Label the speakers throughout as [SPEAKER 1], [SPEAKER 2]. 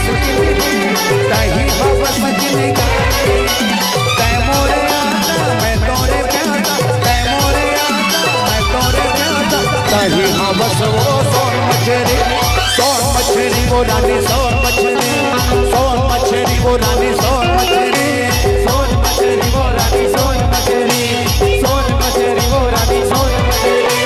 [SPEAKER 1] मुश्किल तही हवस मचने गाने तै मोरे आता मैं तोरे प्यादा तै मोरे आता मैं तोरे प्यादा तही हवस वो सोन मछली वो रानी सोन मछली वो रानी सोन मछली
[SPEAKER 2] सोन मछली वो रानी सोन मछली सोन मछली वो रानी सोन मछली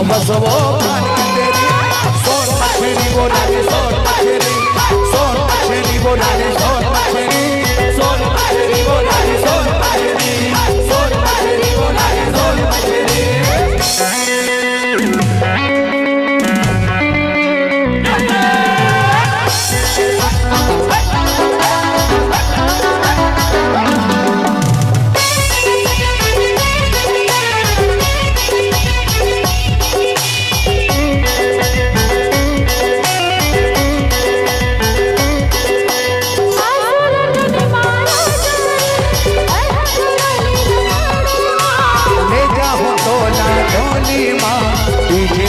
[SPEAKER 1] बस वो तेरी सोन मछली वो रानी सोन मछली वो रानी सोन मछली
[SPEAKER 2] वो रानी सोन मछली वो रानी सोन मछली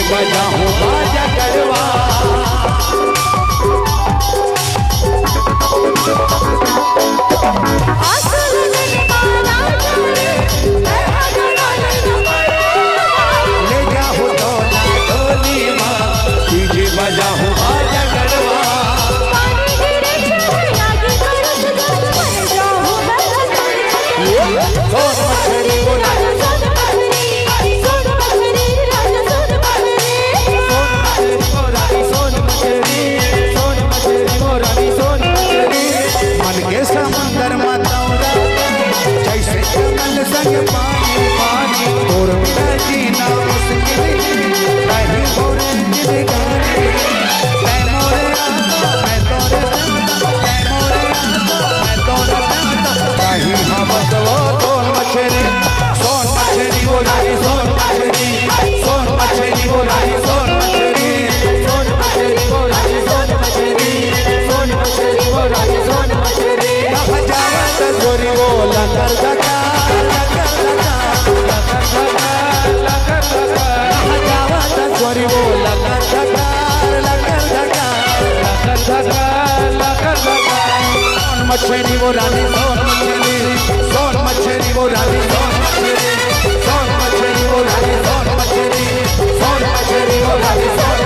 [SPEAKER 1] बजाऊं बाजा गरबा ले जाऊं डोली माँ डीजे बजाऊं बाजा गरबा सोन मछली वो रानी समंदर मतौरा जैसे कमल संग पानी पानी और बिना जीना मुश्किल कहीं मोरे दिल गाने मैं मोरे आता मैं तोरे प्यादा मैं मोरे आता मैं तोरे प्यादा कहीं हवस वो सोन मछली वो रानी सोन मछली वो रानी सोन मछली
[SPEAKER 2] वो रानी सोन मछली वो रानी सोन मछली
[SPEAKER 1] गोरी वो लकर धका गोरी वो लकर धका सोन मछली वो रानी सोन मछली वो रानी सोन मछली वो रानी सोन मछली वो रानी सोन मछली वो रानी सोन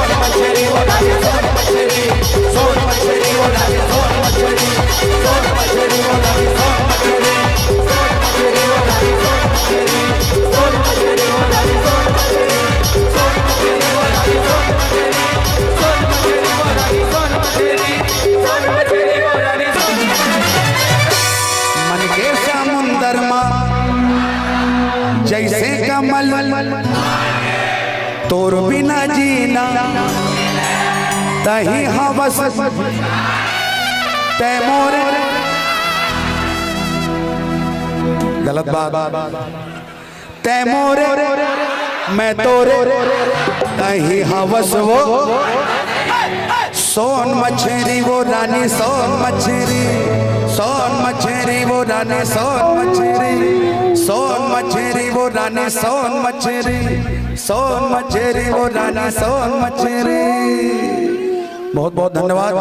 [SPEAKER 1] मछली वो रानी सोन मछली मन के समुंदर माँ जैसे कमल तोर बिना जीना तही हवस तै मोरे गलत बात तै मोरे मैं तोरे कहीं हवस वो सोन मछली वो रानी सोन मछली सोन मछली वो रानी सोन मछली सोन मछली वो रानी सोन मछली वो रानी सोन मछली। बहुत बहुत धन्यवाद।